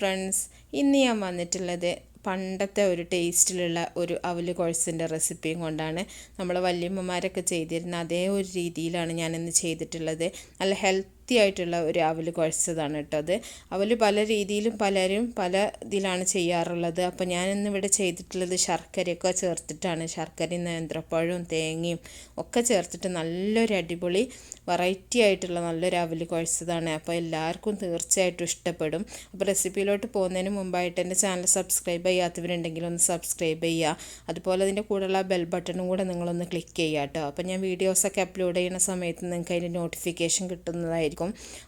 Friends, ഇന്ന് ഞാൻ വന്നിട്ടുള്ളത് പണ്ടത്തെ ഒരു ടേസ്റ്റിലുള്ള ഒരു അവല് കുഴച്ചിൻ്റെ റെസിപ്പിയും കൊണ്ടാണ്. നമ്മൾ വല്യമ്മമാരൊക്കെ ചെയ്തിരുന്ന അതേ ഒരു രീതിയിലാണ് ഞാനിന്ന് ചെയ്തിട്ടുള്ളത്. നല്ല ഹെൽത്തി ആയിട്ടുള്ള ഒരു അവല് കുഴച്ചതാണ് കേട്ടോ അത്. അവല് പല രീതിയിലും പലരും പല ഇതിലാണ് ചെയ്യാറുള്ളത്. അപ്പോൾ ഞാനിന്നിവിടെ ചെയ്തിട്ടുള്ളത് ശർക്കരയൊക്കെ ചേർത്തിട്ടാണ്. ശർക്കരയും നേന്ത്രപ്പഴവും തേങ്ങയും ഒക്കെ ചേർത്തിട്ട് നല്ലൊരു അടിപൊളി വെറൈറ്റി ആയിട്ടുള്ള നല്ലൊരു അവല് കുഴച്ചതാണ്. അപ്പോൾ എല്ലാവർക്കും തീർച്ചയായിട്ടും ഇഷ്ടപ്പെടും. അപ്പോൾ റെസിപ്പിയിലോട്ട് പോകുന്നതിന് മുമ്പായിട്ട് എൻ്റെ ചാനൽ സബ്സ്ക്രൈബ് ചെയ്യാത്തവരുണ്ടെങ്കിൽ ഒന്ന് സബ്സ്ക്രൈബ് ചെയ്യുക. അതുപോലെ അതിൻ്റെ കൂടെയുള്ള ബെൽ ബട്ടണും കൂടെ നിങ്ങളൊന്ന് ക്ലിക്ക് ചെയ്യുക കേട്ടോ. അപ്പോൾ ഞാൻ വീഡിയോസൊക്കെ അപ്ലോഡ് ചെയ്യുന്ന സമയത്ത് നിങ്ങൾക്ക് അതിൻ്റെ നോട്ടിഫിക്കേഷൻ കിട്ടുന്നതായിരിക്കും.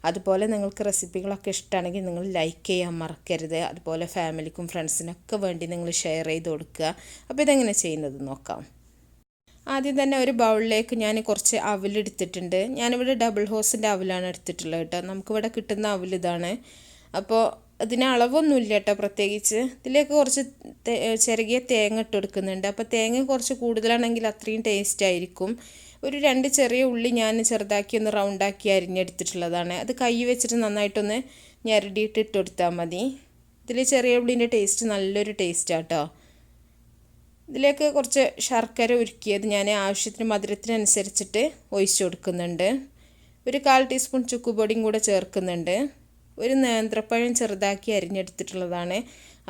അതുപോലെ നിങ്ങൾക്ക് റെസിപ്പികളൊക്കെ ഇഷ്ടമാണെങ്കിൽ നിങ്ങൾ ലൈക്ക് ചെയ്യാൻ മറക്കരുത്. അതുപോലെ ഫാമിലിക്കും ഫ്രണ്ട്സിനൊക്കെ വേണ്ടി നിങ്ങൾ ഷെയർ ചെയ്ത് കൊടുക്കുക. അപ്പോൾ ഇതെങ്ങനെ ചെയ്യുന്നത് നോക്കാം. ആദ്യം തന്നെ ഒരു ബൗളിലേക്ക് ഞാൻ കുറച്ച് അവലെടുത്തിട്ടുണ്ട്. ഞാനിവിടെ ഡബിൾ ഹോസിൻ്റെ അവലാണ് എടുത്തിട്ടുള്ളത് കേട്ടോ. നമുക്കിവിടെ കിട്ടുന്ന അവലിതാണ്. അപ്പോൾ അതിന് അളവൊന്നുമില്ല കേട്ടോ പ്രത്യേകിച്ച്. ഇതിലേക്ക് കുറച്ച് ചിരകിയ തേങ്ങ ഇട്ട് കൊടുക്കുന്നുണ്ട്. അപ്പോൾ തേങ്ങ കുറച്ച് കൂടുതലാണെങ്കിൽ അത്രയും ടേസ്റ്റ് ആയിരിക്കും. ഒരു 2 ചെറിയ ഉള്ളി ഞാൻ ചെറുതാക്കി ഒന്ന് റൗണ്ടാക്കി അരിഞ്ഞെടുത്തിട്ടുള്ളതാണ്. അത് കൈ വെച്ചിട്ട് നന്നായിട്ടൊന്ന് ഞെരടിയിട്ട് ഇട്ട് കൊടുത്താൽ മതി. ഇതിൽ ചെറിയ ഉള്ളിൻ്റെ ടേസ്റ്റ് നല്ലൊരു ടേസ്റ്റാണ് കേട്ടോ. ഇതിലേക്ക് കുറച്ച് ശർക്കര ഉരുക്കിയത് ഞാൻ ആവശ്യത്തിന് മധുരത്തിനനുസരിച്ചിട്ട് ഒഴിച്ചു കൊടുക്കുന്നുണ്ട്. ഒരു 1/4 ടീസ്പൂൺ ചുക്കുപൊടിയും കൂടെ ചേർക്കുന്നുണ്ട്. ഒരു നേന്ത്രപ്പഴം ചെറുതാക്കി അരിഞ്ഞെടുത്തിട്ടുള്ളതാണ്,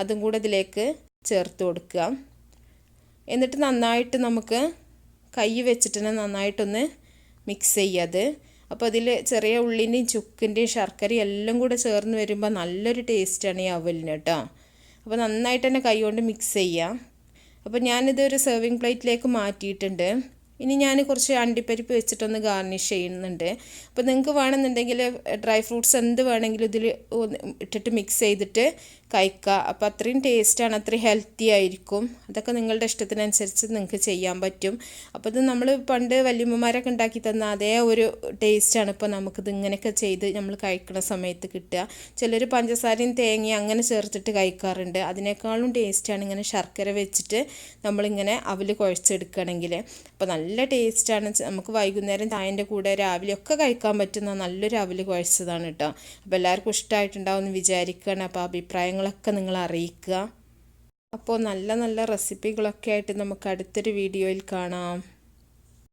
അതും കൂടെ ഇതിലേക്ക് ചേർത്ത് കൊടുക്കുക. എന്നിട്ട് നന്നായിട്ട് നമുക്ക് കൈ വെച്ചിട്ട് തന്നെ നന്നായിട്ടൊന്ന് മിക്സ് ചെയ്യാത്. അപ്പോൾ അതിൽ ചെറിയ ഉള്ളിൻ്റെയും ചുക്കിൻ്റെയും ശർക്കരയും എല്ലാം കൂടെ ചേർന്ന് വരുമ്പോൾ നല്ലൊരു ടേസ്റ്റാണ് ഈ അവലിന് കേട്ടോ. അപ്പോൾ നന്നായിട്ട് തന്നെ കൈ കൊണ്ട് മിക്സ് ചെയ്യാം. അപ്പോൾ ഞാനിതൊരു സെർവിങ് പ്ലേറ്റിലേക്ക് മാറ്റിയിട്ടുണ്ട്. ഇനി ഞാൻ കുറച്ച് അണ്ടിപ്പരിപ്പ് വെച്ചിട്ടൊന്ന് ഗാർണിഷ് ചെയ്യുന്നുണ്ട്. അപ്പോൾ നിങ്ങൾക്ക് വേണമെന്നുണ്ടെങ്കിൽ ഡ്രൈ ഫ്രൂട്ട്സ് എന്ത് വേണമെങ്കിലും ഇതിൽ ഇട്ടിട്ട് മിക്സ് ചെയ്തിട്ട് കഴിക്കുക. അപ്പോൾ അത്രയും ടേസ്റ്റാണ്, അത്രയും ഹെൽത്തി ആയിരിക്കും. അതൊക്കെ നിങ്ങളുടെ ഇഷ്ടത്തിനനുസരിച്ച് നിങ്ങൾക്ക് ചെയ്യാൻ പറ്റും. അപ്പോൾ ഇത് നമ്മൾ പണ്ട് വല്യമ്മമാരൊക്കെ ഉണ്ടാക്കി തന്ന അതേ ഒരു ടേസ്റ്റാണ് ഇപ്പോൾ നമുക്കിത് ഇങ്ങനെയൊക്കെ ചെയ്ത് നമ്മൾ കഴിക്കുന്ന സമയത്ത് കിട്ടുക. ചിലർ പഞ്ചസാരയും തേങ്ങയും അങ്ങനെ ചേർത്തിട്ട് കഴിക്കാറുണ്ട്. അതിനേക്കാളും ടേസ്റ്റാണ് ഇങ്ങനെ ശർക്കര വെച്ചിട്ട് നമ്മളിങ്ങനെ അവല് കുഴച്ചെടുക്കുകയാണെങ്കിൽ. അപ്പോൾ നല്ല ടേസ്റ്റാണ്. നമുക്ക് വൈകുന്നേരം ചായൻ്റെ കൂടെ രാവിലെ ഒക്കെ കഴിക്കാൻ പറ്റുന്ന നല്ലൊരു അവല് കുഴച്ചതാണ് കേട്ടോ. അപ്പോൾ എല്ലാവർക്കും ഇഷ്ടമായിട്ടുണ്ടാവും എന്ന് വിചാരിക്കുകയാണ്. അപ്പോൾ അഭിപ്രായങ്ങളൊക്കെ നിങ്ങൾ അറിയിക്കുക. അപ്പോൾ നല്ല നല്ല റെസിപ്പികളൊക്കെ ആയിട്ട് നമുക്ക് അടുത്തൊരു വീഡിയോയിൽ കാണാം.